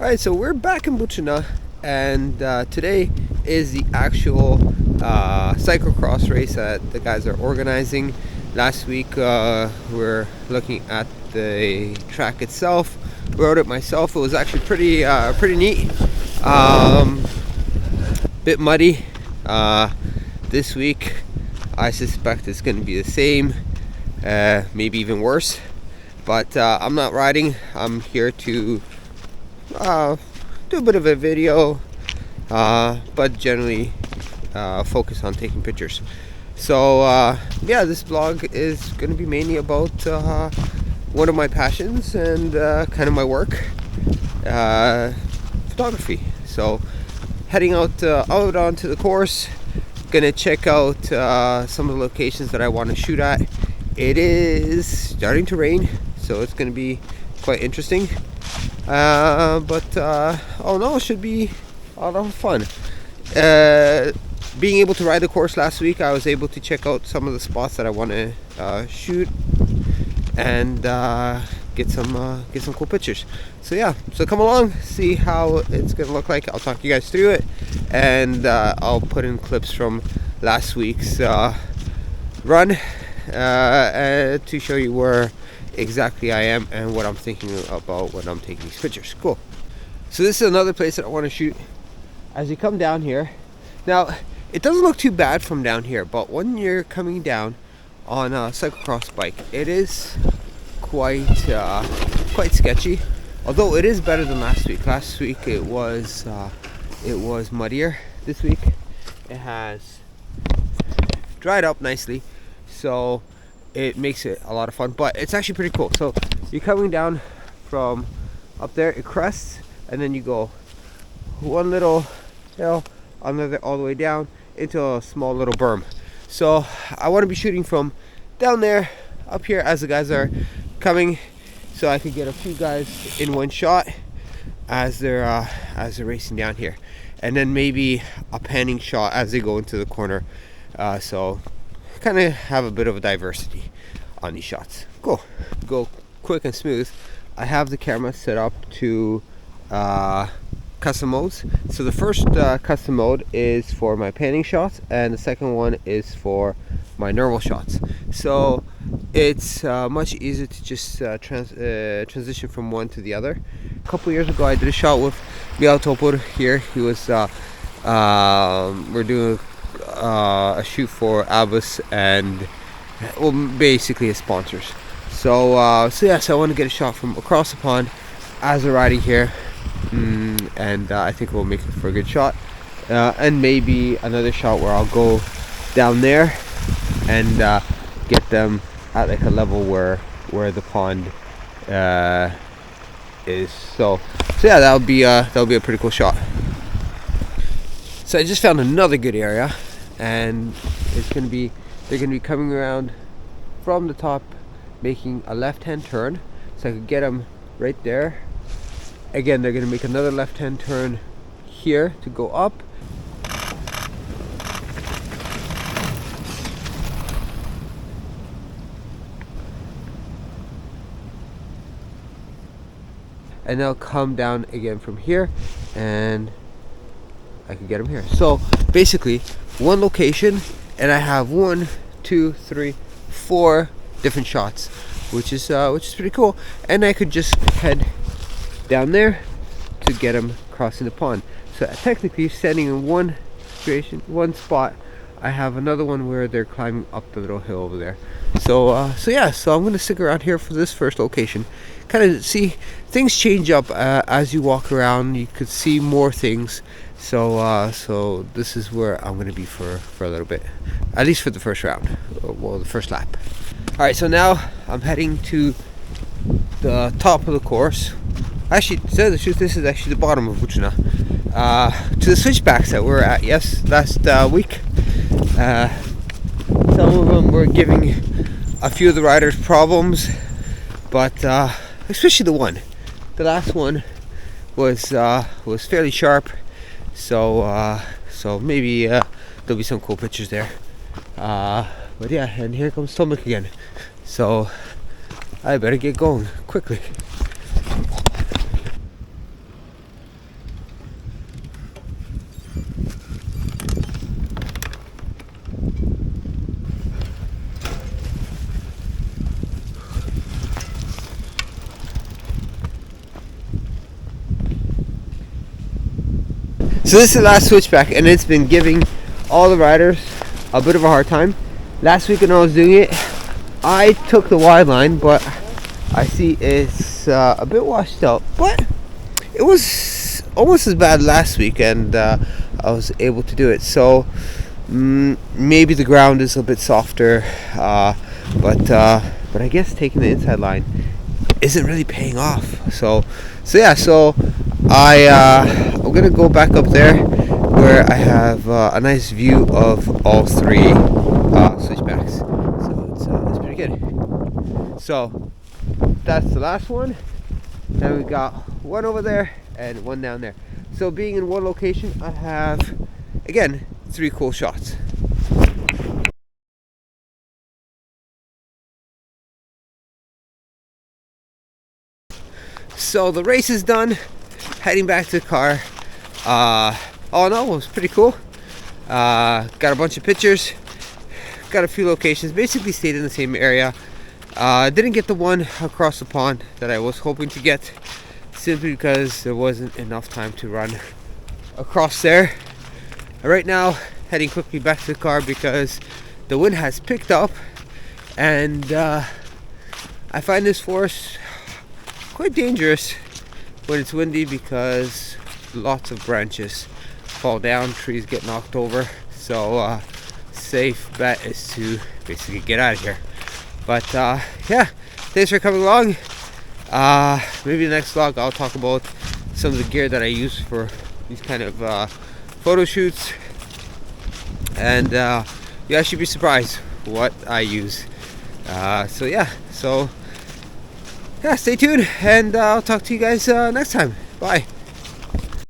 Alright, so we're back in Buczyna, and today is the actual cyclocross race that the guys are organizing. Last week we're looking at the track itself. Rode it myself. It was actually pretty neat. Bit muddy. This week I suspect it's going to be the same, maybe even worse. But I'm not riding. I'm here to do a bit of a video, but generally focus on taking pictures. So yeah, this vlog is going to be mainly about one of my passions and kind of my work, photography. So heading out onto the course, gonna check out some of the locations that I want to shoot at. It is starting to rain, so it's going to be quite interesting. But oh no, it should be a lot of fun. Being able to ride the course last week, I was able to check out some of the spots that I want to shoot and get some cool pictures. So yeah, so come along, see how it's gonna look like. I'll talk you guys through it, and I'll put in clips from last week's run to show you where exactly I am and what I'm thinking about when I'm taking these pictures. Cool. So this is another place that I want to shoot. As you come down here, now it doesn't look too bad from down here, but when you're coming down on a cyclocross bike, it is quite sketchy. Although it is better than last week. Last week it was muddier. This week it has dried up nicely, so it makes it a lot of fun, but it's actually pretty cool. So you're coming down from up there, it crests, and then you go one little hill, another all the way down into a small little berm. So I want to be shooting from down there up here as the guys are coming, so I could get a few guys in one shot as they're racing down here, and then maybe a panning shot as they go into the corner. So kind of have a bit of a diversity on these shots. Cool. Go quick and smooth. I have the camera set up to custom modes. So the first custom mode is for my panning shots, and the second one is for my normal shots. So it's much easier to just transition from one to the other. A couple years ago I did a shot with Buczyna Photography here. He was we're doing a shoot for Albus and basically his sponsors. So yes, I want to get a shot from across the pond as we're riding here, and I think we'll make it for a good shot, and maybe another shot where I'll go down there and get them at like a level where the pond is. So yeah, that'll be a pretty cool shot. So I just found another good area, and they're gonna be coming around from the top, making a left-hand turn, so I could get them right there. Again, they're gonna make another left-hand turn here to go up, and they'll come down again from here, and I can get them here. So basically one location, and I have 1, 2, 3, 4 different shots, which is pretty cool. And I could just head down there to get them crossing the pond. So technically, standing in one situation, one spot, I have another one where they're climbing up the little hill over there. So yeah, so I'm gonna stick around here for this first location. Kind of see things change up as you walk around. You could see more things. So this is where I'm gonna be for a little bit, at least for the first round, well, the first lap. All right, so now I'm heading to the top of the course. Actually, to tell the truth, this is actually the bottom of Buczyna. To the switchbacks that we were at last week. Some of them were giving a few of the riders problems, but especially the last one was fairly sharp. So maybe there'll be some cool pictures there. But yeah, and here comes Tomek again. So I better get going quickly. So this is the last switchback, and it's been giving all the riders a bit of a hard time. Last week when I was doing it, I took the wide line, but I see it's a bit washed out. But it was almost as bad last week, and I was able to do it. So maybe the ground is a bit softer, but I guess taking the inside line isn't really paying off. So I'm gonna go back up there where I have a nice view of all three switchbacks. So it's pretty good. So that's the last one. Now we got one over there and one down there. So being in one location, I have again 3 cool shots. So the race is done. Heading back to the car. All in all, it was pretty cool. Got a bunch of pictures. Got a few locations. Basically stayed in the same area. Didn't get the one across the pond that I was hoping to get, simply because there wasn't enough time to run across there. Right now, heading quickly back to the car because the wind has picked up, and I find this forest quite dangerous when it's windy because lots of branches fall down, trees get knocked over. So safe bet is to basically get out of here. But yeah, thanks for coming along. Maybe the next vlog I'll talk about some of the gear that I use for these kind of photo shoots, and you actually be surprised what I use. So yeah, stay tuned, and I'll talk to you guys next time. Bye.